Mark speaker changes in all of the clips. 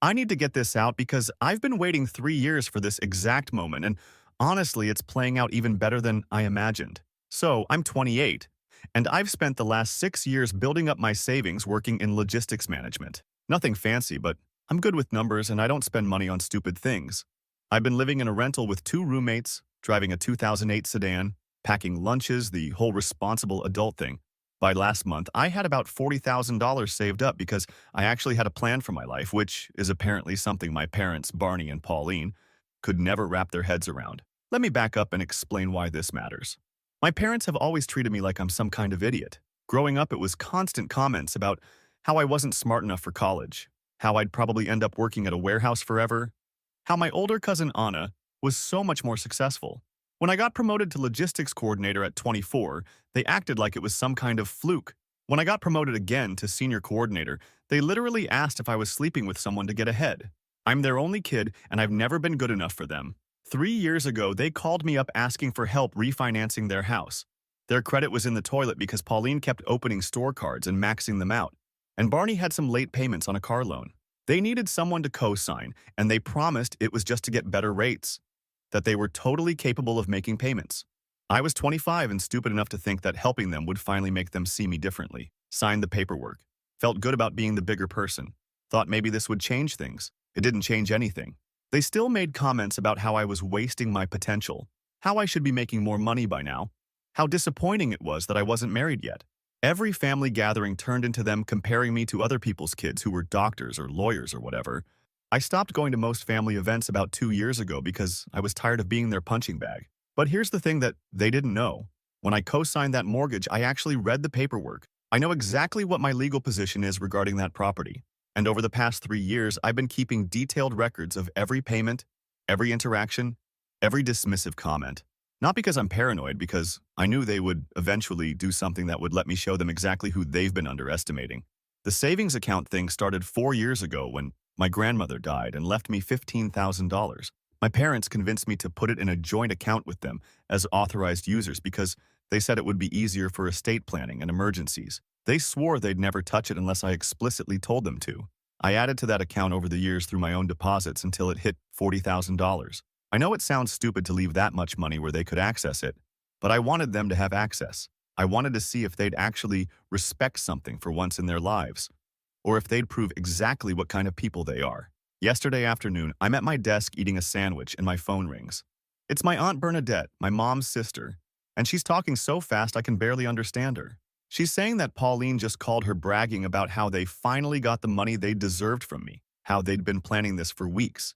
Speaker 1: I need to get this out because I've been waiting 3 years for this exact moment, and honestly, it's playing out even better than I imagined. So, I'm 28, and I've spent the last 6 years building up my savings working in logistics management. Nothing fancy, but I'm good with numbers and I don't spend money on stupid things. I've been living in a rental with two roommates, driving a 2008 sedan, packing lunches, the whole responsible adult thing. By last month, I had about $40,000 saved up because I actually had a plan for my life, which is apparently something my parents, Barney and Pauline, could never wrap their heads around. Let me back up and explain why this matters. My parents have always treated me like I'm some kind of idiot. Growing up, it was constant comments about how I wasn't smart enough for college, how I'd probably end up working at a warehouse forever, how my older cousin Anna was so much more successful. When I got promoted to logistics coordinator at 24, they acted like it was some kind of fluke. When I got promoted again to senior coordinator, they literally asked if I was sleeping with someone to get ahead. I'm their only kid, and I've never been good enough for them. 3 years ago, they called me up asking for help refinancing their house. Their credit was in the toilet because Pauline kept opening store cards and maxing them out, and Barney had some late payments on a car loan. They needed someone to co-sign, and they promised it was just to get better rates, that they were totally capable of making payments. I was 25 and stupid enough to think that helping them would finally make them see me differently. Signed the paperwork. Felt good about being the bigger person. Thought maybe this would change things. It didn't change anything. They still made comments about how I was wasting my potential, how I should be making more money by now, how disappointing it was that I wasn't married yet. Every family gathering turned into them comparing me to other people's kids who were doctors or lawyers or whatever. I stopped going to most family events about 2 years ago because I was tired of being their punching bag. But here's the thing that they didn't know. When I co-signed that mortgage, I actually read the paperwork. I know exactly what my legal position is regarding that property. And over the past 3 years, I've been keeping detailed records of every payment, every interaction, every dismissive comment. Not because I'm paranoid, because I knew they would eventually do something that would let me show them exactly who they've been underestimating. The savings account thing started 4 years ago when my grandmother died and left me $15,000. My parents convinced me to put it in a joint account with them as authorized users because they said it would be easier for estate planning and emergencies. They swore they'd never touch it unless I explicitly told them to. I added to that account over the years through my own deposits until it hit $40,000. I know it sounds stupid to leave that much money where they could access it, but I wanted them to have access. I wanted to see if they'd actually respect something for once in their lives, or if they'd prove exactly what kind of people they are. Yesterday afternoon, I'm at my desk eating a sandwich and my phone rings. It's my Aunt Bernadette, my mom's sister, and she's talking so fast I can barely understand her. She's saying that Pauline just called her bragging about how they finally got the money they deserved from me, how they'd been planning this for weeks,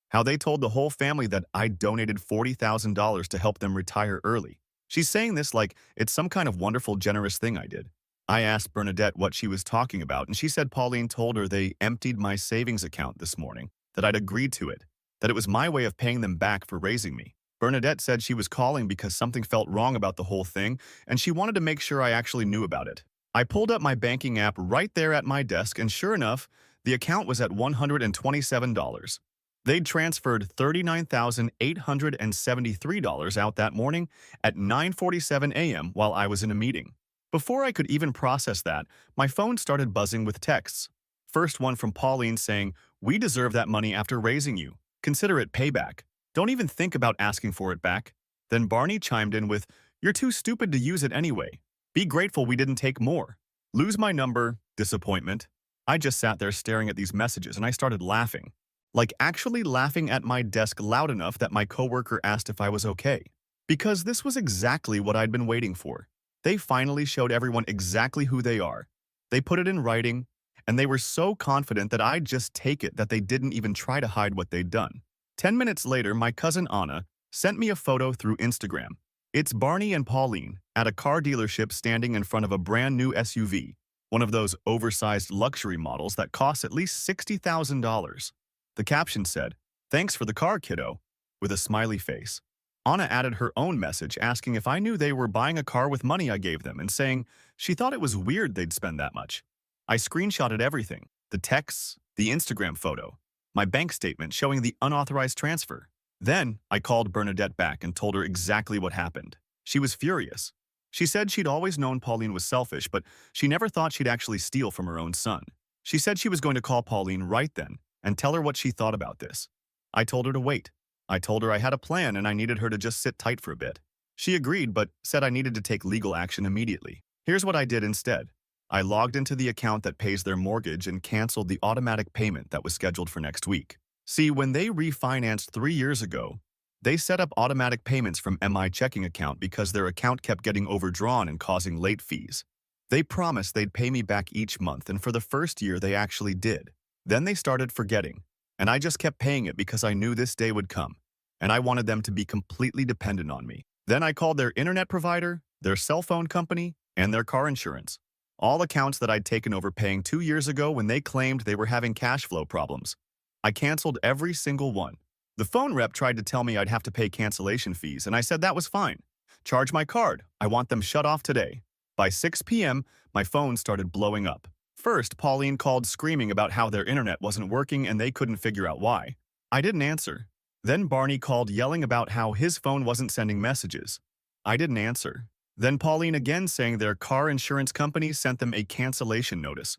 Speaker 1: how they told the whole family that I donated $40,000 to help them retire early. She's saying this like it's some kind of wonderful, generous thing I did. I asked Bernadette what she was talking about, and she said Pauline told her they emptied my savings account this morning, that I'd agreed to it, that it was my way of paying them back for raising me. Bernadette said she was calling because something felt wrong about the whole thing, and she wanted to make sure I actually knew about it. I pulled up my banking app right there at my desk, and sure enough, the account was at $127. They'd transferred $39,873 out that morning at 9:47 a.m. while I was in a meeting. Before I could even process that, my phone started buzzing with texts. First one from Pauline saying, "We deserve that money after raising you. Consider it payback. Don't even think about asking for it back." Then Barney chimed in with, "You're too stupid to use it anyway. Be grateful we didn't take more." Lose my number, disappointment. I just sat there staring at these messages and I started laughing. Like actually laughing at my desk loud enough that my coworker asked if I was okay. Because this was exactly what I'd been waiting for. They finally showed everyone exactly who they are. They put it in writing, and they were so confident that I'd just take it that they didn't even try to hide what they'd done. 10 minutes later, my cousin Anna sent me a photo through Instagram. It's Barney and Pauline at a car dealership standing in front of a brand new SUV, one of those oversized luxury models that costs at least $60,000. The caption said, "Thanks for the car, kiddo," with a smiley face. Anna added her own message asking if I knew they were buying a car with money I gave them and saying she thought it was weird they'd spend that much. I screenshotted everything, the texts, the Instagram photo, my bank statement showing the unauthorized transfer. Then I called Bernadette back and told her exactly what happened. She was furious. She said she'd always known Pauline was selfish, but she never thought she'd actually steal from her own son. She said she was going to call Pauline right then and tell her what she thought about this. I told her to wait. I told her I had a plan and I needed her to just sit tight for a bit. She agreed, but said I needed to take legal action immediately. Here's what I did instead. I logged into the account that pays their mortgage and canceled the automatic payment that was scheduled for next week. See, when they refinanced 3 years ago, they set up automatic payments from my checking account because their account kept getting overdrawn and causing late fees. They promised they'd pay me back each month, and for the first year they actually did. Then they started forgetting, and I just kept paying it because I knew this day would come, and I wanted them to be completely dependent on me. Then I called their internet provider, their cell phone company, and their car insurance. All accounts that I'd taken over paying 2 years ago when they claimed they were having cash flow problems. I canceled every single one. The phone rep tried to tell me I'd have to pay cancellation fees, and I said that was fine. Charge my card. I want them shut off today. By 6 p.m., my phone started blowing up. First, Pauline called screaming about how their internet wasn't working and they couldn't figure out why. I didn't answer. Then Barney called yelling about how his phone wasn't sending messages. I didn't answer. Then Pauline again saying their car insurance company sent them a cancellation notice.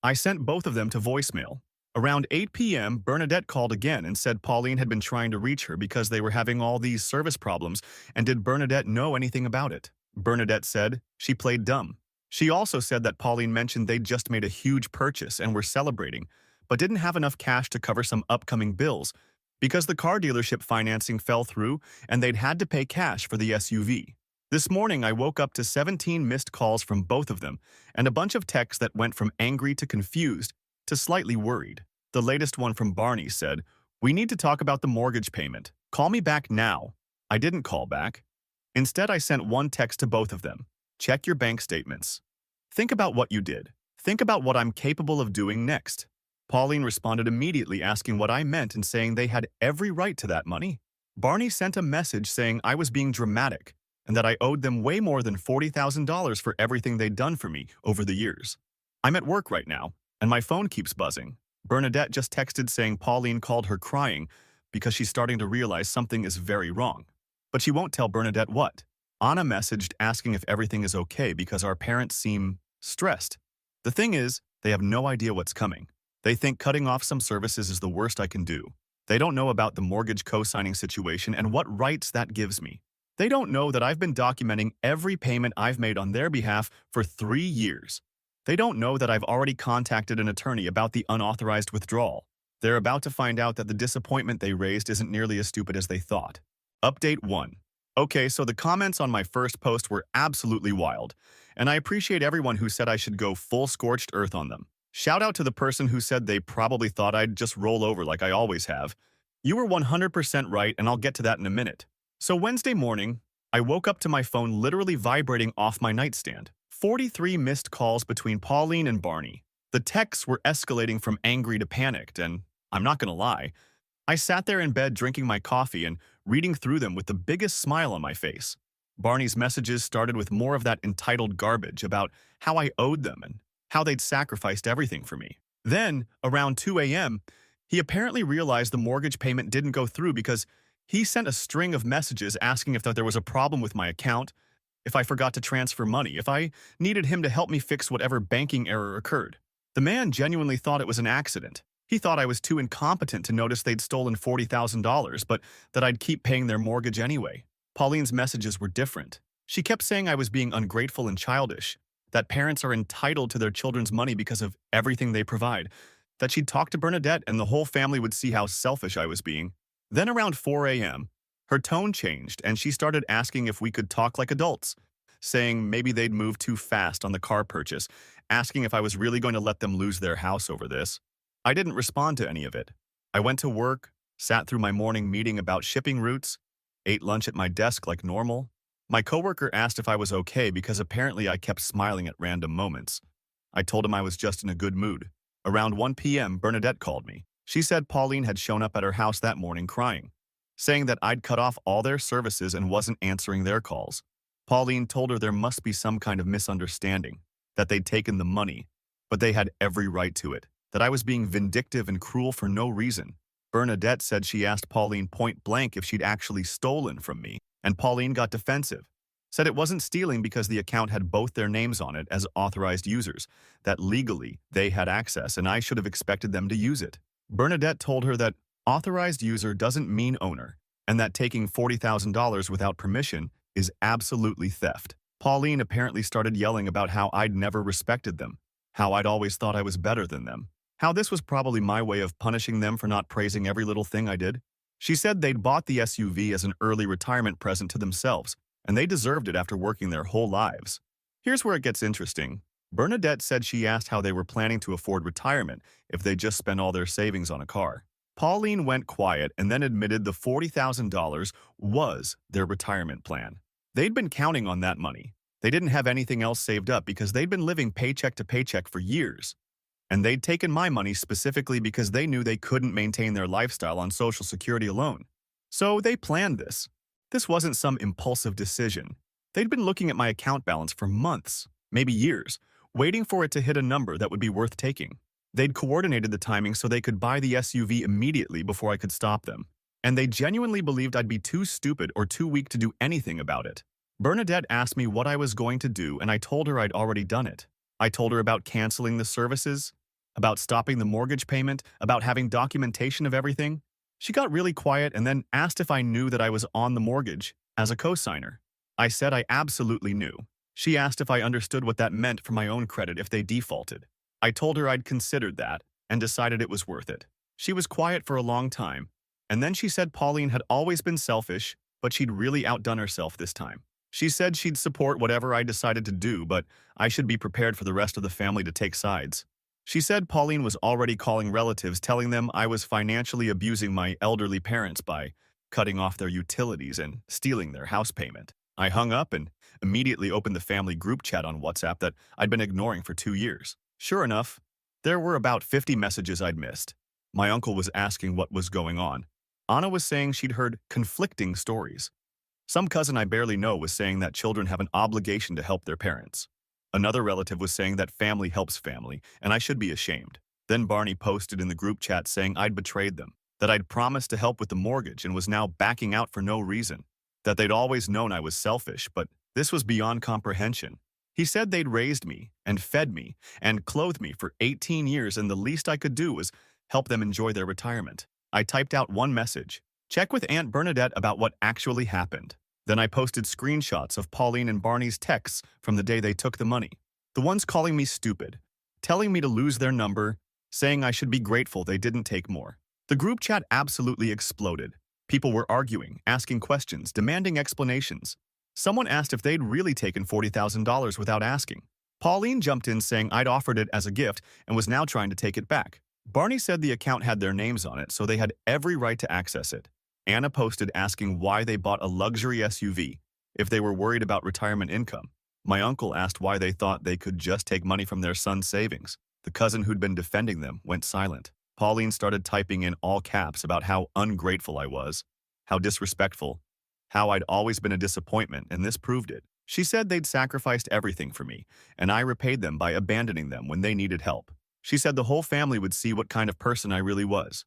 Speaker 1: I sent both of them to voicemail. Around 8 p.m., Bernadette called again and said Pauline had been trying to reach her because they were having all these service problems, and did Bernadette know anything about it? Bernadette said she played dumb. She also said that Pauline mentioned they'd just made a huge purchase and were celebrating, but didn't have enough cash to cover some upcoming bills because the car dealership financing fell through and they'd had to pay cash for the SUV. This morning, I woke up to 17 missed calls from both of them and a bunch of texts that went from angry to confused to slightly worried. The latest one from Barney said, "We need to talk about the mortgage payment. Call me back now." I didn't call back. Instead, I sent one text to both of them. Check your bank statements. Think about what you did. Think about what I'm capable of doing next. Pauline responded immediately asking what I meant and saying they had every right to that money. Barney sent a message saying I was being dramatic and that I owed them way more than $40,000 for everything they'd done for me over the years. I'm at work right now, and my phone keeps buzzing. Bernadette just texted saying Pauline called her crying because she's starting to realize something is very wrong. But she won't tell Bernadette what. Anna messaged asking if everything is okay because our parents seem stressed. The thing is, they have no idea what's coming. They think cutting off some services is the worst I can do. They don't know about the mortgage co-signing situation and what rights that gives me. They don't know that I've been documenting every payment I've made on their behalf for 3 years. They don't know that I've already contacted an attorney about the unauthorized withdrawal. They're about to find out that the disappointment they raised isn't nearly as stupid as they thought. Update 1. Okay, so the comments on my first post were absolutely wild, and I appreciate everyone who said I should go full scorched earth on them. Shout out to the person who said they probably thought I'd just roll over like I always have. You were 100% right, and I'll get to that in a minute. So Wednesday morning, I woke up to my phone literally vibrating off my nightstand. 43 missed calls between Pauline and Barney. The texts were escalating from angry to panicked, and I'm not gonna lie, I sat there in bed drinking my coffee and reading through them with the biggest smile on my face. Barney's messages started with more of that entitled garbage about how I owed them and how they'd sacrificed everything for me. Then, around 2 a.m., he apparently realized the mortgage payment didn't go through because he sent a string of messages asking if there was a problem with my account, if I forgot to transfer money, if I needed him to help me fix whatever banking error occurred. The man genuinely thought it was an accident. He thought I was too incompetent to notice they'd stolen $40,000, but that I'd keep paying their mortgage anyway. Pauline's messages were different. She kept saying I was being ungrateful and childish, that parents are entitled to their children's money because of everything they provide, that she'd talk to Bernadette and the whole family would see how selfish I was being. Then around 4 a.m., her tone changed and she started asking if we could talk like adults, saying maybe they'd moved too fast on the car purchase, asking if I was really going to let them lose their house over this. I didn't respond to any of it. I went to work, sat through my morning meeting about shipping routes, ate lunch at my desk like normal. My coworker asked if I was okay because apparently I kept smiling at random moments. I told him I was just in a good mood. Around 1 p.m., Bernadette called me. She said Pauline had shown up at her house that morning crying, saying that I'd cut off all their services and wasn't answering their calls. Pauline told her there must be some kind of misunderstanding, that they'd taken the money, but they had every right to it, that I was being vindictive and cruel for no reason. Bernadette said she asked Pauline point blank if she'd actually stolen from me, and Pauline got defensive, said it wasn't stealing because the account had both their names on it as authorized users, that legally they had access and I should have expected them to use it. Bernadette told her that authorized user doesn't mean owner, and that taking $40,000 without permission is absolutely theft. Pauline apparently started yelling about how I'd never respected them, how I'd always thought I was better than them, how this was probably my way of punishing them for not praising every little thing I did. She said they'd bought the SUV as an early retirement present to themselves, and they deserved it after working their whole lives. Here's where it gets interesting. Bernadette said she asked how they were planning to afford retirement if they just spent all their savings on a car. Pauline went quiet and then admitted the $40,000 was their retirement plan. They'd been counting on that money. They didn't have anything else saved up because they'd been living paycheck to paycheck for years. And they'd taken my money specifically because they knew they couldn't maintain their lifestyle on Social Security alone. So they planned this. This wasn't some impulsive decision. They'd been looking at my account balance for months, maybe years, waiting for it to hit a number that would be worth taking. They'd coordinated the timing so they could buy the SUV immediately before I could stop them. And they genuinely believed I'd be too stupid or too weak to do anything about it. Bernadette asked me what I was going to do, and I told her I'd already done it. I told her about canceling the services, about stopping the mortgage payment, about having documentation of everything. She got really quiet and then asked if I knew that I was on the mortgage as a co-signer. I said I absolutely knew. She asked if I understood what that meant for my own credit if they defaulted. I told her I'd considered that and decided it was worth it. She was quiet for a long time, and then she said Pauline had always been selfish, but she'd really outdone herself this time. She said she'd support whatever I decided to do, but I should be prepared for the rest of the family to take sides. She said Pauline was already calling relatives, telling them I was financially abusing my elderly parents by cutting off their utilities and stealing their house payment. I hung up and immediately opened the family group chat on WhatsApp that I'd been ignoring for 2 years. Sure enough, there were about 50 messages I'd missed. My uncle was asking what was going on. Anna was saying she'd heard conflicting stories. Some cousin I barely know was saying that children have an obligation to help their parents. Another relative was saying that family helps family, and I should be ashamed. Then Barney posted in the group chat saying I'd betrayed them, that I'd promised to help with the mortgage and was now backing out for no reason, that they'd always known I was selfish, but this was beyond comprehension. He said they'd raised me and fed me and clothed me for 18 years, and the least I could do was help them enjoy their retirement. I typed out one message: check with Aunt Bernadette about what actually happened. Then I posted screenshots of Pauline and Barney's texts from the day they took the money. The ones calling me stupid, telling me to lose their number, saying I should be grateful they didn't take more. The group chat absolutely exploded. People were arguing, asking questions, demanding explanations. Someone asked if they'd really taken $40,000 without asking. Pauline jumped in saying I'd offered it as a gift and was now trying to take it back. Barney said the account had their names on it, so they had every right to access it. Anna posted asking why they bought a luxury SUV, if they were worried about retirement income. My uncle asked why they thought they could just take money from their son's savings. The cousin who'd been defending them went silent. Pauline started typing in all caps about how ungrateful I was, how disrespectful, how I'd always been a disappointment, and this proved it. She said they'd sacrificed everything for me, and I repaid them by abandoning them when they needed help. She said the whole family would see what kind of person I really was.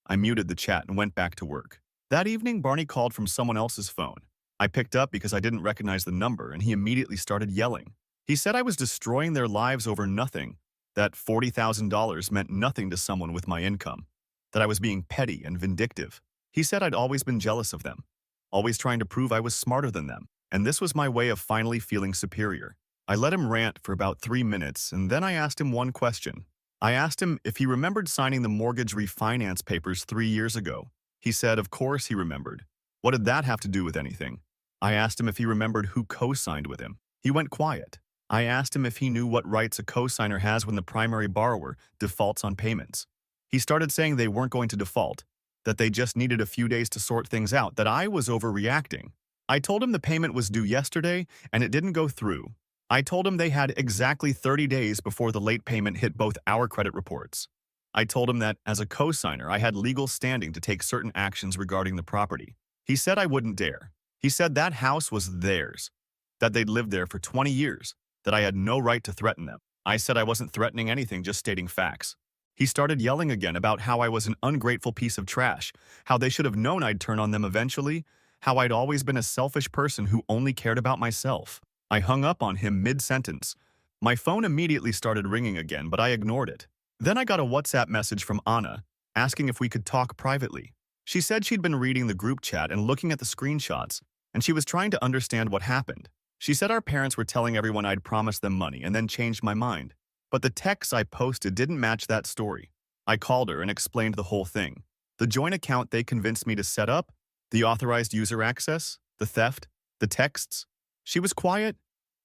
Speaker 1: I muted the chat and went back to work. That evening, Barney called from someone else's phone. I picked up because I didn't recognize the number, and he immediately started yelling. He said I was destroying their lives over nothing, that $40,000 meant nothing to someone with my income, that I was being petty and vindictive. He said I'd always been jealous of them, always trying to prove I was smarter than them, and this was my way of finally feeling superior. I let him rant for about 3 minutes, and then I asked him one question. I asked him if he remembered signing the mortgage refinance papers 3 years ago. He said, of course he remembered. What did that have to do with anything? I asked him if he remembered who co-signed with him. He went quiet. I asked him if he knew what rights a co-signer has when the primary borrower defaults on payments. He started saying they weren't going to default, that they just needed a few days to sort things out, that I was overreacting. I told him the payment was due yesterday and it didn't go through. I told him they had exactly 30 days before the late payment hit both our credit reports. I told him that, as a co-signer, I had legal standing to take certain actions regarding the property. He said I wouldn't dare. He said that house was theirs, that they'd lived there for 20 years, that I had no right to threaten them. I said I wasn't threatening anything, just stating facts. He started yelling again about how I was an ungrateful piece of trash, how they should have known I'd turn on them eventually, how I'd always been a selfish person who only cared about myself. I hung up on him mid-sentence. My phone immediately started ringing again, but I ignored it. Then I got a WhatsApp message from Anna. asking if we could talk privately. She said she'd been reading the group chat and looking at the screenshots, and she was trying to understand what happened. She said our parents were telling everyone I'd promised them money and then changed my mind. But the texts I posted didn't match that story. I called her and explained the whole thing. The joint account they convinced me to set up, the authorized user access, the theft, the texts. She was quiet,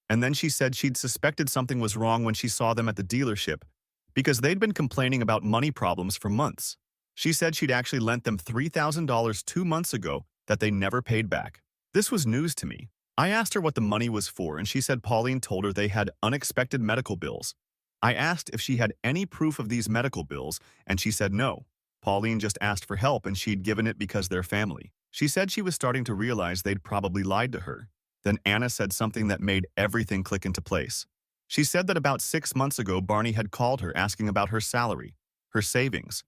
Speaker 1: and then she said she'd suspected something was wrong when she saw them at the dealership because they'd been complaining about money problems for months. She said she'd actually lent them $3,000 2 months ago that they never paid back. This was news to me. I asked her what the money was for, and she said Pauline told her they had unexpected medical bills. I asked if she had any proof of these medical bills, and she said no. Pauline just asked for help, and she'd given it because they're family. She said she was starting to realize they'd probably lied to her. Then Anna said something that made everything click into place. She said that about 6 months ago, Barney had called her asking about her salary, her savings,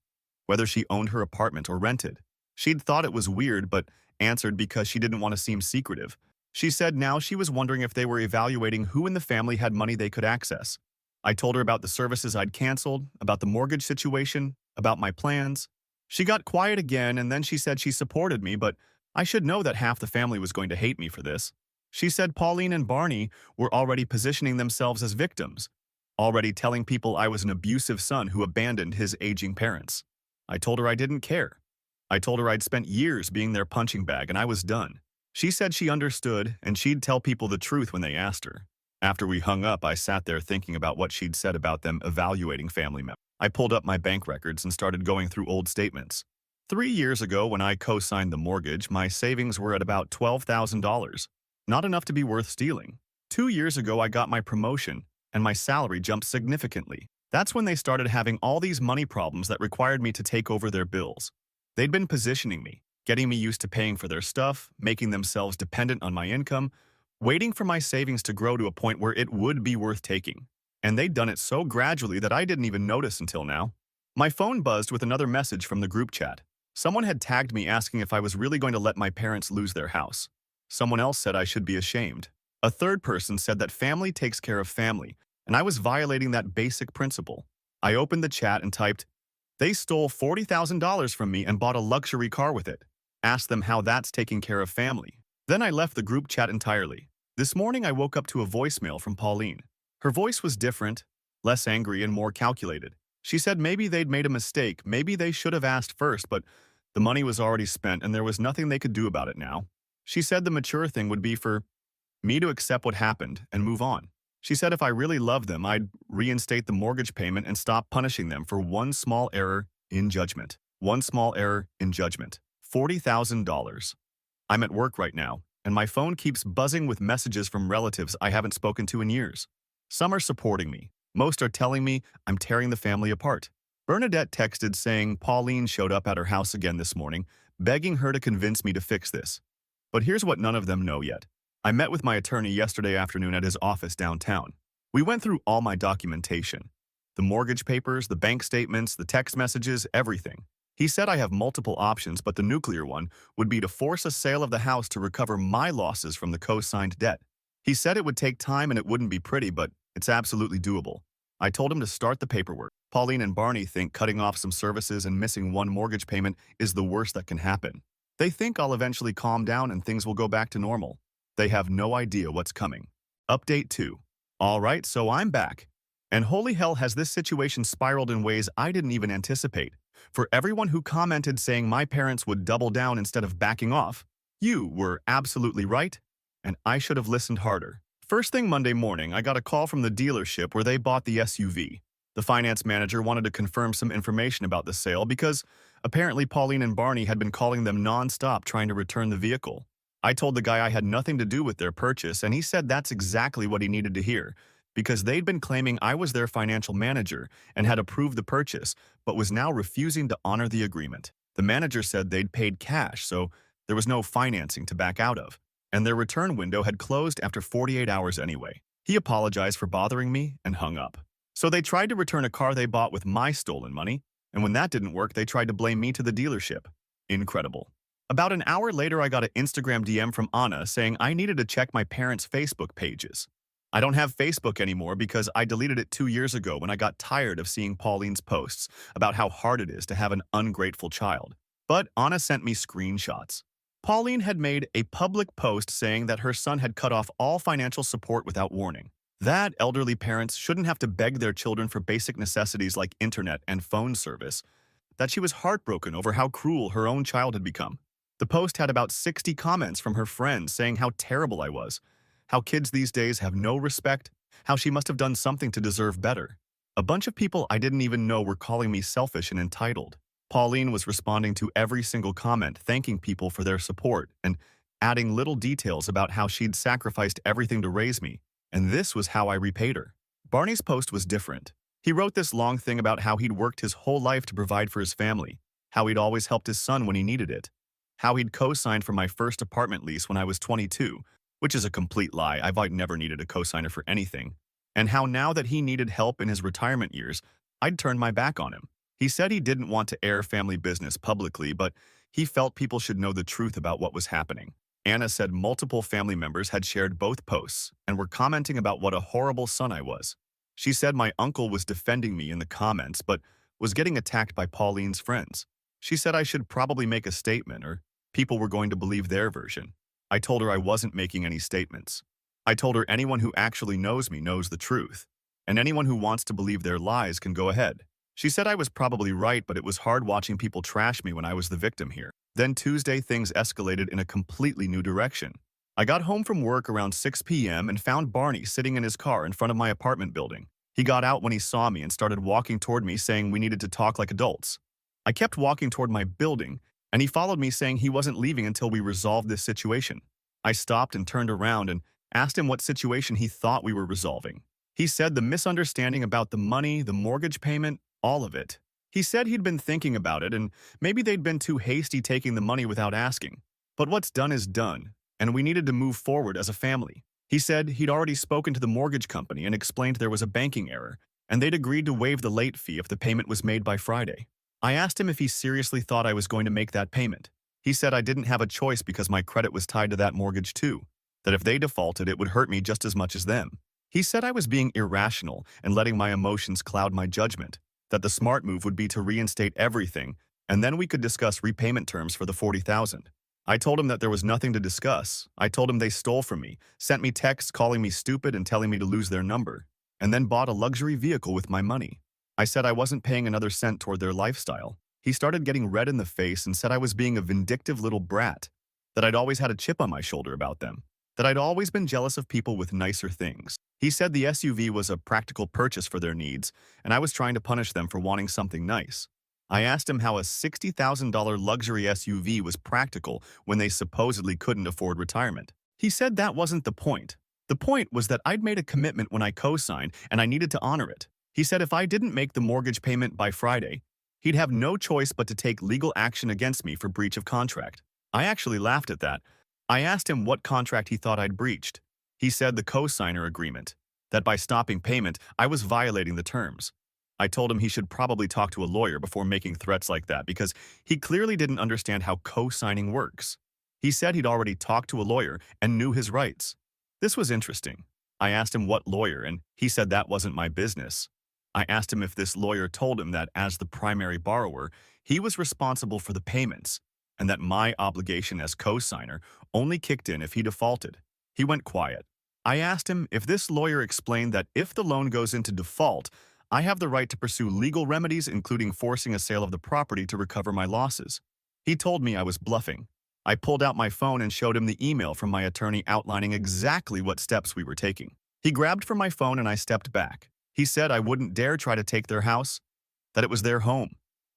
Speaker 1: whether she owned her apartment or rented. She'd thought it was weird, but answered because she didn't want to seem secretive. She said now she was wondering if they were evaluating who in the family had money they could access. I told her about the services I'd canceled, about the mortgage situation, about my plans. She got quiet again, and then she said she supported me, but I should know that half the family was going to hate me for this. She said Pauline and Barney were already positioning themselves as victims, already telling people I was an abusive son who abandoned his aging parents. I told her I didn't care. I told her I'd spent years being their punching bag and I was done. She said she understood and she'd tell people the truth when they asked her. After we hung up, I sat there thinking about what she'd said about them evaluating family members. I pulled up my bank records and started going through old statements. 3 years ago, when I co-signed the mortgage, my savings were at about $12,000. Not enough to be worth stealing. 2 years ago, I got my promotion, and my salary jumped significantly. That's when they started having all these money problems that required me to take over their bills. They'd been positioning me, getting me used to paying for their stuff, making themselves dependent on my income, waiting for my savings to grow to a point where it would be worth taking. And they'd done it so gradually that I didn't even notice until now. My phone buzzed with another message from the group chat. Someone had tagged me asking if I was really going to let my parents lose their house. Someone else said I should be ashamed. A third person said that family takes care of family, and I was violating that basic principle. I opened the chat and typed, "They stole $40,000 from me and bought a luxury car with it. Ask them how that's taking care of family." Then I left the group chat entirely. This morning I woke up to a voicemail from Pauline. Her voice was different, less angry and more calculated. She said maybe they'd made a mistake, maybe they should have asked first, but the money was already spent and there was nothing they could do about it now. She said the mature thing would be for me to accept what happened and move on. She said if I really loved them, I'd reinstate the mortgage payment and stop punishing them for one small error in judgment. One small error in judgment. $40,000. I'm at work right now, and my phone keeps buzzing with messages from relatives I haven't spoken to in years. Some are supporting me. Most are telling me I'm tearing the family apart. Bernadette texted saying Pauline showed up at her house again this morning, begging her to convince me to fix this. But here's what none of them know yet. I met with my attorney yesterday afternoon at his office downtown. We went through all my documentation. The mortgage papers, the bank statements, the text messages, everything. He said I have multiple options, but the nuclear one would be to force a sale of the house to recover my losses from the co-signed debt. He said it would take time and it wouldn't be pretty, but it's absolutely doable. I told him to start the paperwork. Pauline and Barney think cutting off some services and missing one mortgage payment is the worst that can happen. They think I'll eventually calm down and things will go back to normal. They have no idea what's coming. Update 2. All right, so I'm back. And holy hell has this situation spiraled in ways I didn't even anticipate. For everyone who commented saying my parents would double down instead of backing off, you were absolutely right, and I should have listened harder. First thing Monday morning, I got a call from the dealership where they bought the SUV. The finance manager wanted to confirm some information about the sale because apparently Pauline and Barney had been calling them non-stop trying to return the vehicle. I told the guy I had nothing to do with their purchase, and he said that's exactly what he needed to hear, because they'd been claiming I was their financial manager and had approved the purchase, but was now refusing to honor the agreement. The manager said they'd paid cash, so there was no financing to back out of, and their return window had closed after 48 hours anyway. He apologized for bothering me and hung up. So they tried to return a car they bought with my stolen money, and when that didn't work, they tried to blame me to the dealership. Incredible. About an hour later, I got an Instagram DM from Anna saying I needed to check my parents' Facebook pages. I don't have Facebook anymore because I deleted it 2 years ago when I got tired of seeing Pauline's posts about how hard it is to have an ungrateful child. But Anna sent me screenshots. Pauline had made a public post saying that her son had cut off all financial support without warning. That elderly parents shouldn't have to beg their children for basic necessities like internet and phone service, that she was heartbroken over how cruel her own child had become. The post had about 60 comments from her friends saying how terrible I was, how kids these days have no respect, how she must have done something to deserve better. A bunch of people I didn't even know were calling me selfish and entitled. Pauline was responding to every single comment, thanking people for their support, and adding little details about how she'd sacrificed everything to raise me, and this was how I repaid her. Barney's post was different. He wrote this long thing about how he'd worked his whole life to provide for his family, how he'd always helped his son when he needed it, how he'd co-signed for my first apartment lease when I was 22, which is a complete lie. I've never needed a co-signer for anything, and how now that he needed help in his retirement years, I'd turned my back on him. He said he didn't want to air family business publicly, but he felt people should know the truth about what was happening. Anna said multiple family members had shared both posts and were commenting about what a horrible son I was. She said my uncle was defending me in the comments, but was getting attacked by Pauline's friends. She said I should probably make a statement or people were going to believe their version. I told her I wasn't making any statements. I told her anyone who actually knows me knows the truth, and anyone who wants to believe their lies can go ahead. She said I was probably right, but it was hard watching people trash me when I was the victim here. Then Tuesday, things escalated in a completely new direction. I got home from work around 6 p.m. and found Barney sitting in his car in front of my apartment building. He got out when he saw me and started walking toward me saying we needed to talk like adults. I kept walking toward my building, and he followed me saying he wasn't leaving until we resolved this situation. I stopped and turned around and asked him what situation he thought we were resolving. He said the misunderstanding about the money, the mortgage payment, all of it. He said he'd been thinking about it and maybe they'd been too hasty taking the money without asking. But what's done is done, and we needed to move forward as a family. He said he'd already spoken to the mortgage company and explained there was a banking error, and they'd agreed to waive the late fee if the payment was made by Friday. I asked him if he seriously thought I was going to make that payment. He said I didn't have a choice because my credit was tied to that mortgage too, that if they defaulted it would hurt me just as much as them. He said I was being irrational and letting my emotions cloud my judgment, that the smart move would be to reinstate everything, and then we could discuss repayment terms for the $40,000. I told him that there was nothing to discuss. I told him they stole from me, sent me texts calling me stupid and telling me to lose their number, and then bought a luxury vehicle with my money. I said I wasn't paying another cent toward their lifestyle. He started getting red in the face and said I was being a vindictive little brat, that I'd always had a chip on my shoulder about them, that I'd always been jealous of people with nicer things. He said the SUV was a practical purchase for their needs, and I was trying to punish them for wanting something nice. I asked him how a $60,000 luxury SUV was practical when they supposedly couldn't afford retirement. He said that wasn't the point. The point was that I'd made a commitment when I co-signed, and I needed to honor it. He said if I didn't make the mortgage payment by Friday, he'd have no choice but to take legal action against me for breach of contract. I actually laughed at that. I asked him what contract he thought I'd breached. He said the co-signer agreement, that by stopping payment, I was violating the terms. I told him he should probably talk to a lawyer before making threats like that because he clearly didn't understand how co-signing works. He said he'd already talked to a lawyer and knew his rights. This was interesting. I asked him what lawyer, and he said that wasn't my business. I asked him if this lawyer told him that as the primary borrower, he was responsible for the payments, and that my obligation as co-signer only kicked in if he defaulted. He went quiet. I asked him if this lawyer explained that if the loan goes into default, I have the right to pursue legal remedies, including forcing a sale of the property to recover my losses. He told me I was bluffing. I pulled out my phone and showed him the email from my attorney outlining exactly what steps we were taking. He grabbed for my phone and I stepped back. He said I wouldn't dare try to take their house, that it was their home,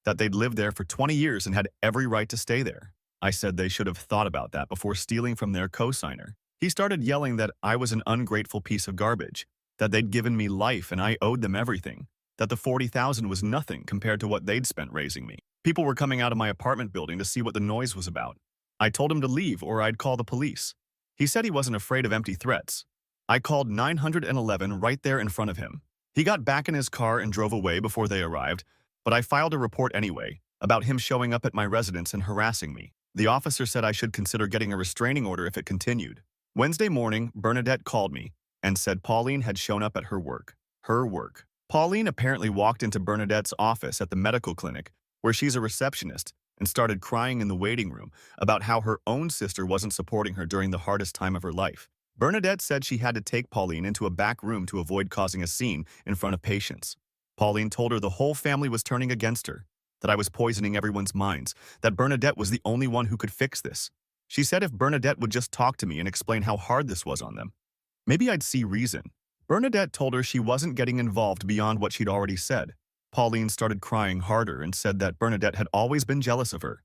Speaker 1: that they'd lived there for 20 years and had every right to stay there. I said they should have thought about that before stealing from their co-signer. He started yelling that I was an ungrateful piece of garbage, that they'd given me life and I owed them everything, that the $40,000 was nothing compared to what they'd spent raising me. People were coming out of my apartment building to see what the noise was about. I told him to leave or I'd call the police. He said he wasn't afraid of empty threats. I called 911 right there in front of him. He got back in his car and drove away before they arrived, but I filed a report anyway about him showing up at my residence and harassing me. The officer said I should consider getting a restraining order if it continued. Wednesday morning, Bernadette called me. and said Pauline had shown up at her work. Her work. Pauline apparently walked into Bernadette's office at the medical clinic, where she's a receptionist, and started crying in the waiting room about how her own sister wasn't supporting her during the hardest time of her life. Bernadette said she had to take Pauline into a back room to avoid causing a scene in front of patients. Pauline told her the whole family was turning against her, that I was poisoning everyone's minds, that Bernadette was the only one who could fix this. She said if Bernadette would just talk to me and explain how hard this was on them, maybe I'd see reason. Bernadette told her she wasn't getting involved beyond what she'd already said. Pauline started crying harder and said that Bernadette had always been jealous of her,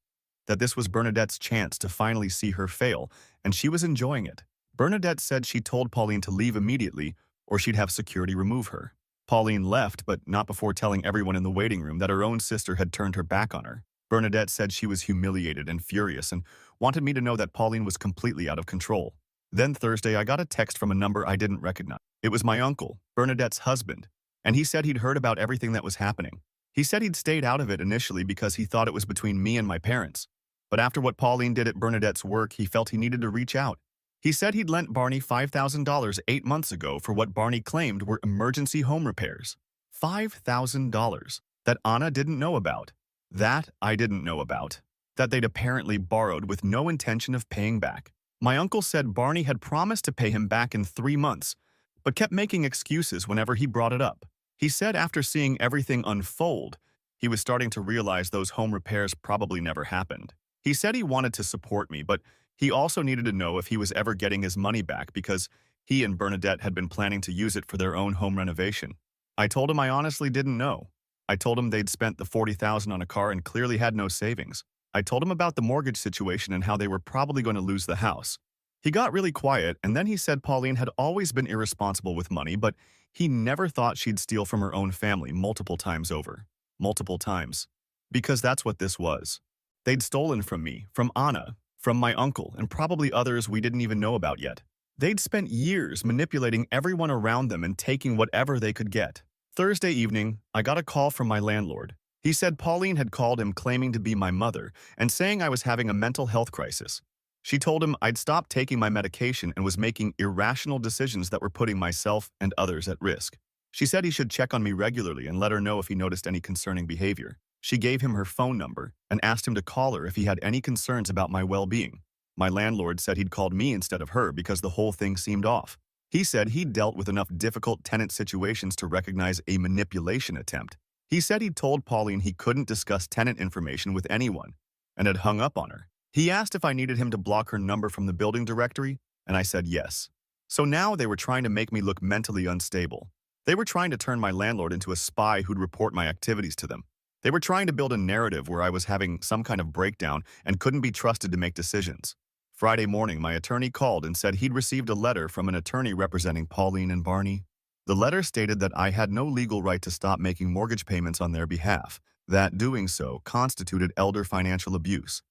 Speaker 1: that this was Bernadette's chance to finally see her fail, and she was enjoying it. Bernadette said she told Pauline to leave immediately or she'd have security remove her. Pauline left, but not before telling everyone in the waiting room that her own sister had turned her back on her. Bernadette said she was humiliated and furious and wanted me to know that Pauline was completely out of control. Then Thursday, I got a text from a number I didn't recognize. It was my uncle, Bernadette's husband, and he said he'd heard about everything that was happening. He said he'd stayed out of it initially because he thought it was between me and my parents. But after what Pauline did at Bernadette's work, he felt he needed to reach out. He said he'd lent Barney $5,000 8 months ago for what Barney claimed were emergency home repairs. $5,000 that Anna didn't know about. That I didn't know about. That they'd apparently borrowed with no intention of paying back. My uncle said Barney had promised to pay him back in 3 months, but kept making excuses whenever he brought it up. He said after seeing everything unfold, he was starting to realize those home repairs probably never happened. He said he wanted to support me, but he also needed to know if he was ever getting his money back because he and Bernadette had been planning to use it for their own home renovation. I told him I honestly didn't know. I told him they'd spent the $40,000 on a car and clearly had no savings. I told him about the mortgage situation and how they were probably going to lose the house. He got really quiet, and then he said Pauline had always been irresponsible with money, but he never thought she'd steal from her own family multiple times over. Multiple times. Because that's what this was. They'd stolen from me, from Anna, from my uncle, and probably others we didn't even know about yet. They'd spent years manipulating everyone around them and taking whatever they could get. Thursday evening, I got a call from my landlord. He said Pauline had called him claiming to be my mother and saying I was having a mental health crisis. She told him I'd stopped taking my medication and was making irrational decisions that were putting myself and others at risk. She said he should check on me regularly and let her know if he noticed any concerning behavior. She gave him her phone number and asked him to call her if he had any concerns about my well-being. My landlord said he'd called me instead of her because the whole thing seemed off. He said he'd dealt with enough difficult tenant situations to recognize a manipulation attempt. He said he'd told Pauline he couldn't discuss tenant information with anyone and had hung up on her. He asked if I needed him to block her number from the building directory, and I said yes. So now they were trying to make me look mentally unstable. They were trying to turn my landlord into a spy who'd report my activities to them. They were trying to build a narrative where I was having some kind of breakdown and couldn't be trusted to make decisions. Friday morning, my attorney called and said he'd received a letter from an attorney representing Pauline and Barney. The letter stated that I had no legal right to stop making mortgage payments on their behalf, that doing so constituted elder financial abuse,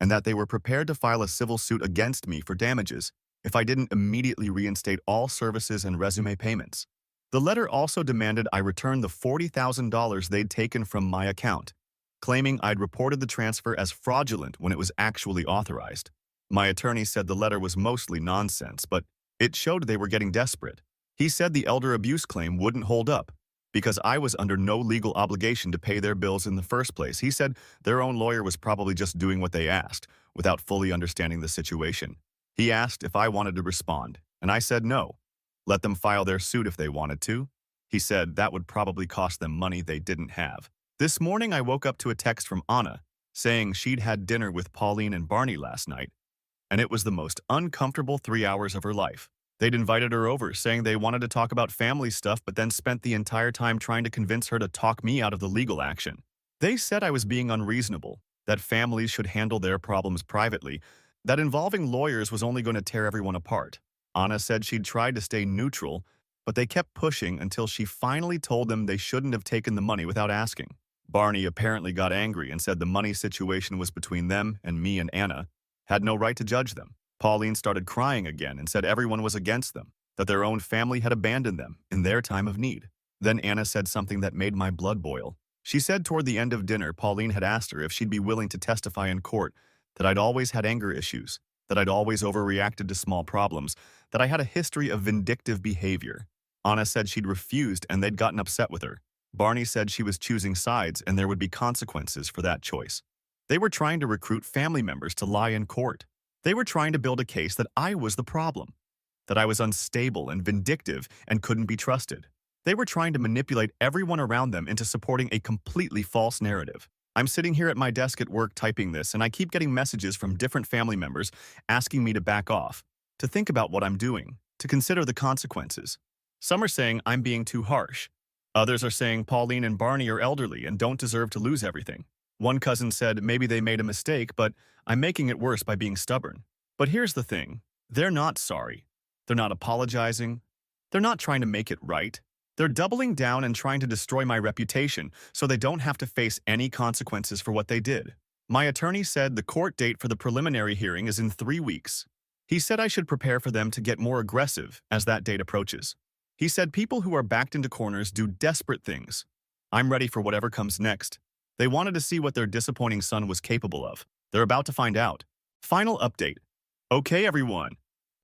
Speaker 1: and that they were prepared to file a civil suit against me for damages if I didn't immediately reinstate all services and resume payments. The letter also demanded I return the $40,000 they'd taken from my account, claiming I'd reported the transfer as fraudulent when it was actually authorized. My attorney said the letter was mostly nonsense, but it showed they were getting desperate. He said the elder abuse claim wouldn't hold up because I was under no legal obligation to pay their bills in the first place. He said their own lawyer was probably just doing what they asked without fully understanding the situation. He asked if I wanted to respond, and I said no. Let them file their suit if they wanted to. He said that would probably cost them money they didn't have. This morning I woke up to a text from Anna saying she'd had dinner with Pauline and Barney last night, and it was the most uncomfortable 3 hours of her life. They'd invited her over, saying they wanted to talk about family stuff, but then spent the entire time trying to convince her to talk me out of the legal action. They said I was being unreasonable, that families should handle their problems privately, that involving lawyers was only going to tear everyone apart. Anna said she'd tried to stay neutral, but they kept pushing until she finally told them they shouldn't have taken the money without asking. Barney apparently got angry and said the money situation was between them and me and Anna, had no right to judge them. Pauline started crying again and said everyone was against them, that their own family had abandoned them in their time of need. Then Anna said something that made my blood boil. She said toward the end of dinner, Pauline had asked her if she'd be willing to testify in court that I'd always had anger issues, that I'd always overreacted to small problems, that I had a history of vindictive behavior. Anna said she'd refused and they'd gotten upset with her. Barney said she was choosing sides and there would be consequences for that choice. They were trying to recruit family members to lie in court. They were trying to build a case that I was the problem, that I was unstable and vindictive and couldn't be trusted. They were trying to manipulate everyone around them into supporting a completely false narrative. I'm sitting here at my desk at work typing this, and I keep getting messages from different family members asking me to back off, to think about what I'm doing, to consider the consequences. Some are saying I'm being too harsh. Others are saying Pauline and Barney are elderly and don't deserve to lose everything. One cousin said maybe they made a mistake, but I'm making it worse by being stubborn. But here's the thing. They're not sorry. They're not apologizing. They're not trying to make it right. They're doubling down and trying to destroy my reputation so they don't have to face any consequences for what they did. My attorney said the court date for the preliminary hearing is in 3 weeks. He said I should prepare for them to get more aggressive as that date approaches. He said people who are backed into corners do desperate things. I'm ready for whatever comes next. They wanted to see what their disappointing son was capable of. They're about to find out. Final update. Okay, everyone.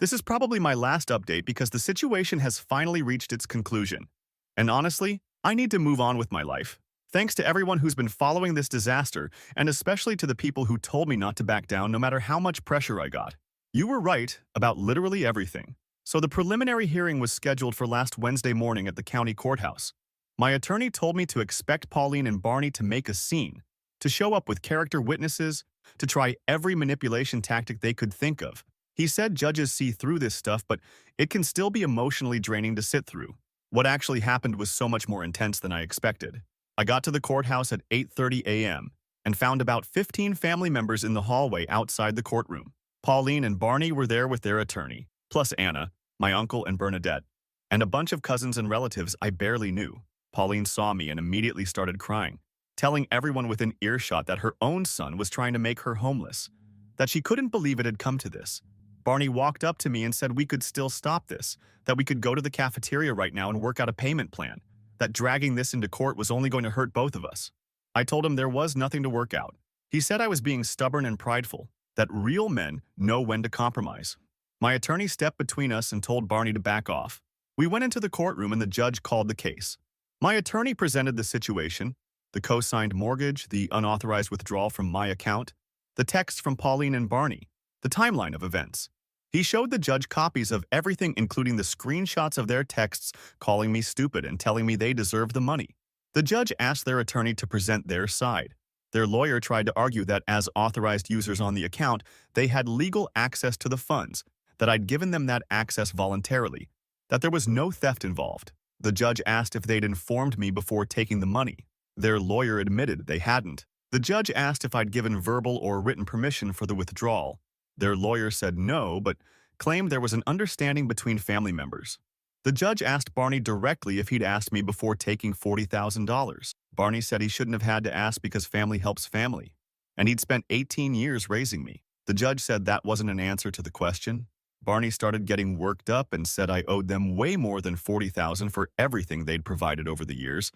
Speaker 1: This is probably my last update because the situation has finally reached its conclusion. And honestly, I need to move on with my life. Thanks to everyone who's been following this disaster, and especially to the people who told me not to back down no matter how much pressure I got. You were right about literally everything. So the preliminary hearing was scheduled for last Wednesday morning at the county courthouse. My attorney told me to expect Pauline and Barney to make a scene, to show up with character witnesses, to try every manipulation tactic they could think of. He said judges see through this stuff, but it can still be emotionally draining to sit through. What actually happened was so much more intense than I expected. I got to the courthouse at 8:30 a.m. and found about 15 family members in the hallway outside the courtroom. Pauline and Barney were there with their attorney, plus Anna, my uncle and Bernadette, and a bunch of cousins and relatives I barely knew. Pauline saw me and immediately started crying, telling everyone within earshot that her own son was trying to make her homeless, that she couldn't believe it had come to this. Barney walked up to me and said we could still stop this, that we could go to the cafeteria right now and work out a payment plan, that dragging this into court was only going to hurt both of us. I told him there was nothing to work out. He said I was being stubborn and prideful, that real men know when to compromise. My attorney stepped between us and told Barney to back off. We went into the courtroom and the judge called the case. My attorney presented the situation, the co-signed mortgage, the unauthorized withdrawal from my account, the text from Pauline and Barney, the timeline of events. He showed the judge copies of everything, including the screenshots of their texts calling me stupid and telling me they deserved the money. The judge asked their attorney to present their side. Their lawyer tried to argue that as authorized users on the account, they had legal access to the funds, that I'd given them that access voluntarily, that there was no theft involved. The judge asked if they'd informed me before taking the money. Their lawyer admitted they hadn't. The judge asked if I'd given verbal or written permission for the withdrawal. Their lawyer said no, but claimed there was an understanding between family members. The judge asked Barney directly if he'd asked me before taking $40,000. Barney said he shouldn't have had to ask because family helps family, and he'd spent 18 years raising me. The judge said that wasn't an answer to the question. Barney started getting worked up and said I owed them way more than $40,000 for everything they'd provided over the years,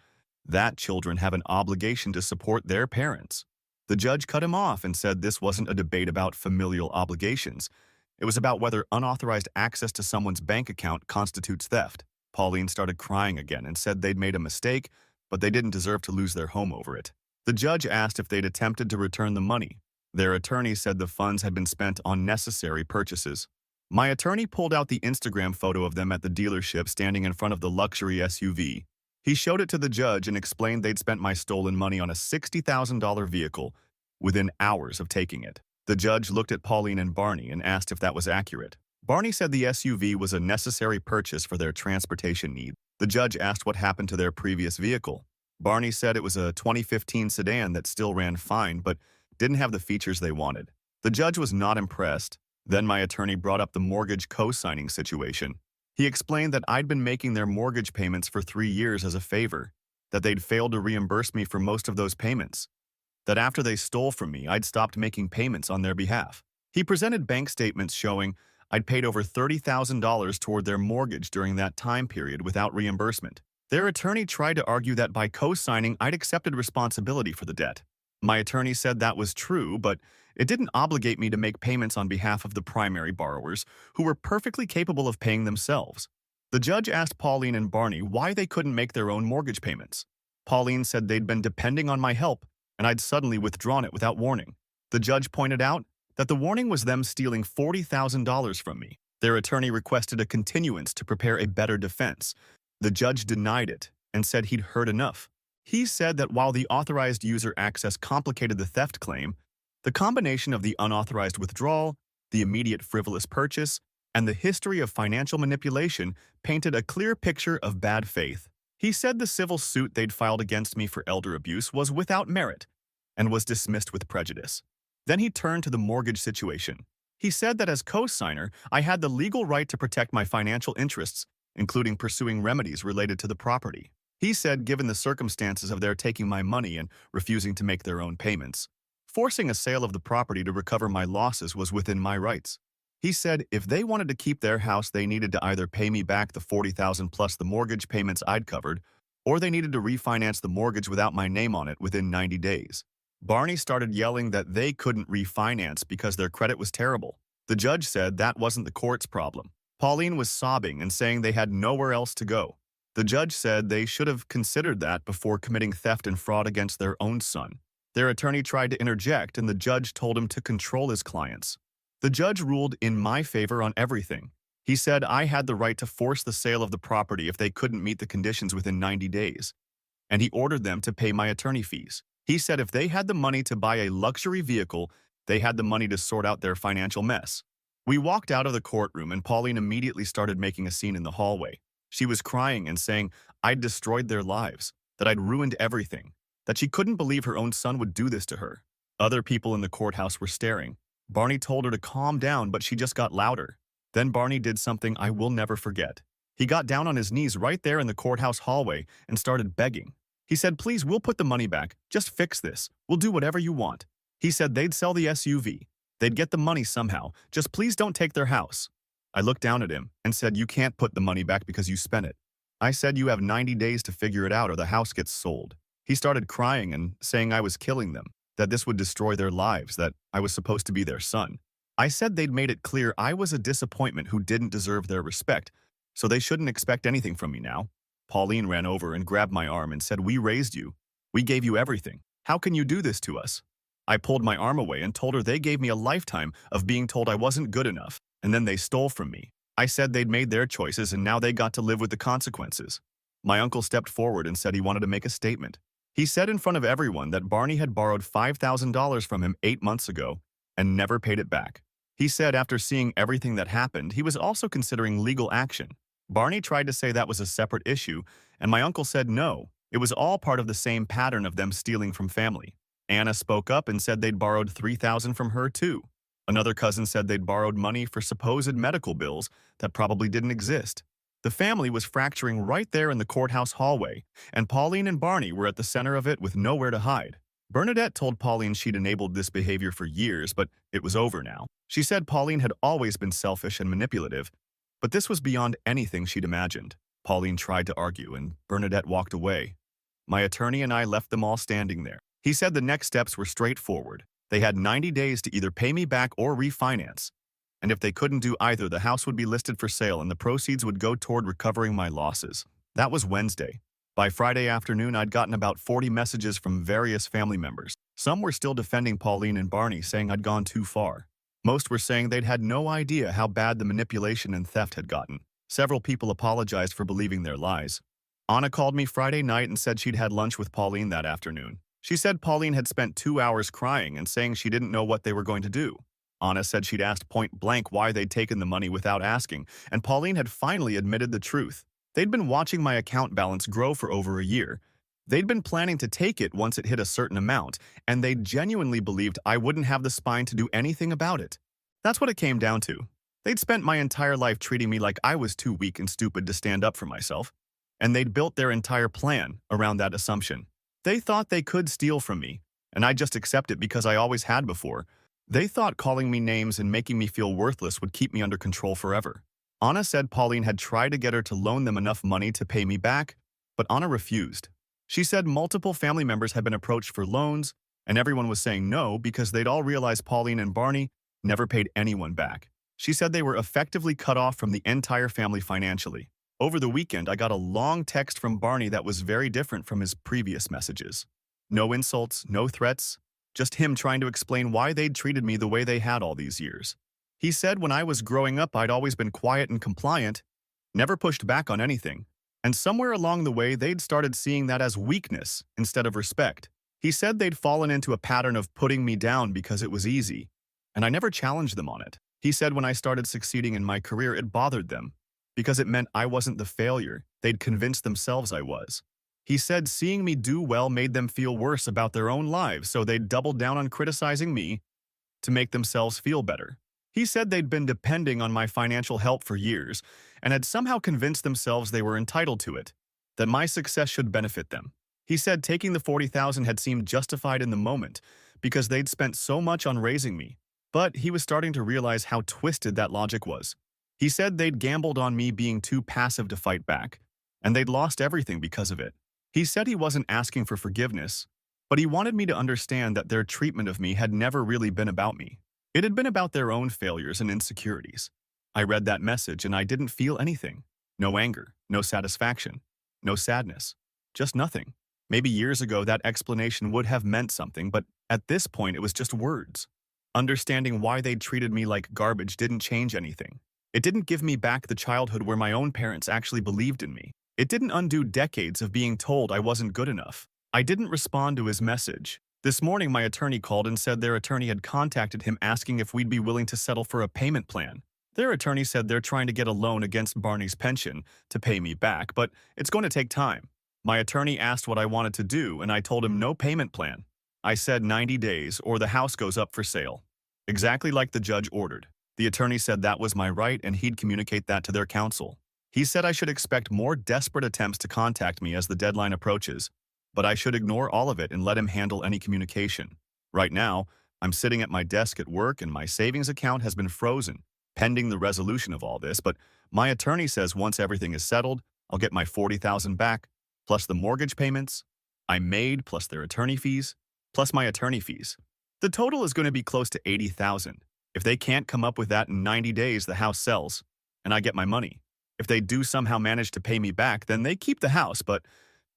Speaker 1: that children have an obligation to support their parents. The judge cut him off and said this wasn't a debate about familial obligations. It was about whether unauthorized access to someone's bank account constitutes theft. Pauline started crying again and said they'd made a mistake, but they didn't deserve to lose their home over it. The judge asked if they'd attempted to return the money. Their attorney said the funds had been spent on necessary purchases. My attorney pulled out the Instagram photo of them at the dealership standing in front of the luxury SUV. He showed it to the judge and explained they'd spent my stolen money on a $60,000 vehicle within hours of taking it. The judge looked at Pauline and Barney and asked if that was accurate. Barney said the SUV was a necessary purchase for their transportation needs. The judge asked what happened to their previous vehicle. Barney said it was a 2015 sedan that still ran fine but didn't have the features they wanted. The judge was not impressed. Then my attorney brought up the mortgage co-signing situation. He explained that I'd been making their mortgage payments for 3 years as a favor, that they'd failed to reimburse me for most of those payments, that after they stole from me, I'd stopped making payments on their behalf. He presented bank statements showing I'd paid over $30,000 toward their mortgage during that time period without reimbursement. Their attorney tried to argue that by co-signing, I'd accepted responsibility for the debt. My attorney said that was true, but it didn't obligate me to make payments on behalf of the primary borrowers, who were perfectly capable of paying themselves. The judge asked Pauline and Barney why they couldn't make their own mortgage payments. Pauline said they'd been depending on my help, and I'd suddenly withdrawn it without warning. The judge pointed out that the warning was them stealing $40,000 from me. Their attorney requested a continuance to prepare a better defense. The judge denied it and said he'd heard enough. He said that while the authorized user access complicated the theft claim, the combination of the unauthorized withdrawal, the immediate frivolous purchase, and the history of financial manipulation painted a clear picture of bad faith. He said the civil suit they'd filed against me for elder abuse was without merit and was dismissed with prejudice. Then he turned to the mortgage situation. He said that as co-signer, I had the legal right to protect my financial interests, including pursuing remedies related to the property. He said given the circumstances of their taking my money and refusing to make their own payments, forcing a sale of the property to recover my losses was within my rights. He said if they wanted to keep their house, they needed to either pay me back the $40,000 plus the mortgage payments I'd covered, or they needed to refinance the mortgage without my name on it within 90 days. Barney started yelling that they couldn't refinance because their credit was terrible. The judge said that wasn't the court's problem. Pauline was sobbing and saying they had nowhere else to go. The judge said they should have considered that before committing theft and fraud against their own son. Their attorney tried to interject, and the judge told him to control his clients. The judge ruled in my favor on everything. He said I had the right to force the sale of the property if they couldn't meet the conditions within 90 days, and he ordered them to pay my attorney fees. He said if they had the money to buy a luxury vehicle, they had the money to sort out their financial mess. We walked out of the courtroom, and Pauline immediately started making a scene in the hallway. She was crying and saying I'd destroyed their lives, that I'd ruined everything, that she couldn't believe her own son would do this to her. Other people in the courthouse were staring. Barney told her to calm down, but she just got louder. Then Barney did something I will never forget. He got down on his knees right there in the courthouse hallway and started begging. He said, please, we'll put the money back. Just fix this. We'll do whatever you want. He said they'd sell the SUV. They'd get the money somehow. Just please don't take their house. I looked down at him and said, you can't put the money back because you spent it. I said you have 90 days to figure it out or the house gets sold. He started crying and saying I was killing them, that this would destroy their lives, that I was supposed to be their son. I said they'd made it clear I was a disappointment who didn't deserve their respect, so they shouldn't expect anything from me now. Pauline ran over and grabbed my arm and said, we raised you. We gave you everything. How can you do this to us? I pulled my arm away and told her they gave me a lifetime of being told I wasn't good enough, and then they stole from me. I said they'd made their choices and now they got to live with the consequences. My uncle stepped forward and said he wanted to make a statement. He said in front of everyone that Barney had borrowed $5,000 from him 8 months ago and never paid it back. He said after seeing everything that happened, he was also considering legal action. Barney tried to say that was a separate issue, and my uncle said no, it was all part of the same pattern of them stealing from family. Anna spoke up and said they'd borrowed $3,000 from her too. Another cousin said they'd borrowed money for supposed medical bills that probably didn't exist. The family was fracturing right there in the courthouse hallway, and Pauline and Barney were at the center of it with nowhere to hide. Bernadette told Pauline she'd enabled this behavior for years, but it was over now. She said Pauline had always been selfish and manipulative, but this was beyond anything she'd imagined. Pauline tried to argue, and Bernadette walked away. My attorney and I left them all standing there. He said the next steps were straightforward. They had 90 days to either pay me back or refinance, and if they couldn't do either, the house would be listed for sale and the proceeds would go toward recovering my losses. That was Wednesday. By Friday afternoon, I'd gotten about 40 messages from various family members. Some were still defending Pauline and Barney, saying I'd gone too far. Most were saying they'd had no idea how bad the manipulation and theft had gotten. Several people apologized for believing their lies. Anna called me Friday night and said she'd had lunch with Pauline that afternoon. She said Pauline had spent 2 hours crying and saying she didn't know what they were going to do. Anna said she'd asked point blank why they'd taken the money without asking, and Pauline had finally admitted the truth. They'd been watching my account balance grow for over a year. They'd been planning to take it once it hit a certain amount, and they genuinely believed I wouldn't have the spine to do anything about it. That's what it came down to. They'd spent my entire life treating me like I was too weak and stupid to stand up for myself, and they'd built their entire plan around that assumption. They thought they could steal from me, and I'd just accept it because I always had before. They thought calling me names and making me feel worthless would keep me under control forever. Anna said Pauline had tried to get her to loan them enough money to pay me back, but Anna refused. She said multiple family members had been approached for loans, And everyone was saying no because they'd all realized Pauline and Barney never paid anyone back. She said they were effectively cut off from the entire family financially. Over the weekend, I got a long text from Barney that was very different from his previous messages. No insults, no threats, just him trying to explain why they'd treated me the way they had all these years. He said when I was growing up, I'd always been quiet and compliant, never pushed back on anything, and somewhere along the way, they'd started seeing that as weakness instead of respect. He said they'd fallen into a pattern of putting me down because it was easy, and I never challenged them on it. He said when I started succeeding in my career, it bothered them because it meant I wasn't the failure they'd convinced themselves I was. He said seeing me do well made them feel worse about their own lives, so they'd doubled down on criticizing me to make themselves feel better. He said they'd been depending on my financial help for years and had somehow convinced themselves they were entitled to it, that my success should benefit them. He said taking the $40,000 had seemed justified in the moment because they'd spent so much on raising me, but he was starting to realize how twisted that logic was. He said they'd gambled on me being too passive to fight back, and they'd lost everything because of it. He said he wasn't asking for forgiveness, but he wanted me to understand that their treatment of me had never really been about me. It had been about their own failures and insecurities. I read that message and I didn't feel anything. No anger, no satisfaction, no sadness, just nothing. Maybe years ago that explanation would have meant something, but at this point it was just words. Understanding why they'd treated me like garbage didn't change anything. It didn't give me back the childhood where my own parents actually believed in me. It didn't undo decades of being told I wasn't good enough. I didn't respond to his message. This morning my attorney called and said their attorney had contacted him asking if we'd be willing to settle for a payment plan. Their attorney said they're trying to get a loan against Barney's pension to pay me back, but it's going to take time. My attorney asked what I wanted to do, and I told him no payment plan. I said 90 days or the house goes up for sale. Exactly like the judge ordered. The attorney said that was my right and he'd communicate that to their counsel. He said I should expect more desperate attempts to contact me as the deadline approaches, but I should ignore all of it and let him handle any communication. Right now, I'm sitting at my desk at work and my savings account has been frozen, pending the resolution of all this, but my attorney says once everything is settled, I'll get my $40,000 back, plus the mortgage payments I made, plus their attorney fees, plus my attorney fees. The total is going to be close to $80,000. If they can't come up with that in 90 days, the house sells, and I get my money. If they do somehow manage to pay me back, then they keep the house, but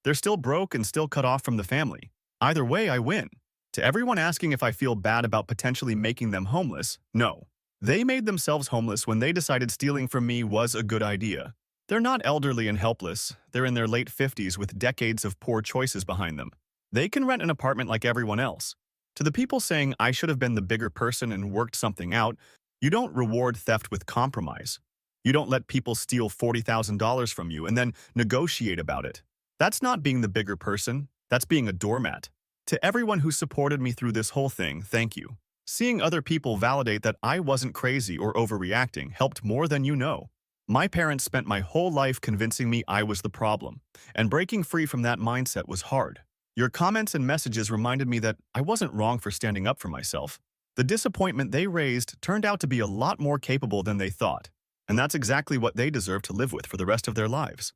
Speaker 1: they're still broke and still cut off from the family. Either way, I win. To everyone asking if I feel bad about potentially making them homeless, no. They made themselves homeless when they decided stealing from me was a good idea. They're not elderly and helpless. They're in their late 50s with decades of poor choices behind them. They can rent an apartment like everyone else. To the people saying I should have been the bigger person and worked something out, you don't reward theft with compromise. You don't let people steal $40,000 from you and then negotiate about it. That's not being the bigger person. That's being a doormat. To everyone who supported me through this whole thing, thank you. Seeing other people validate that I wasn't crazy or overreacting helped more than you know. My parents spent my whole life convincing me I was the problem, and breaking free from that mindset was hard. Your comments and messages reminded me that I wasn't wrong for standing up for myself. The disappointment they raised turned out to be a lot more capable than they thought, and that's exactly what they deserve to live with for the rest of their lives.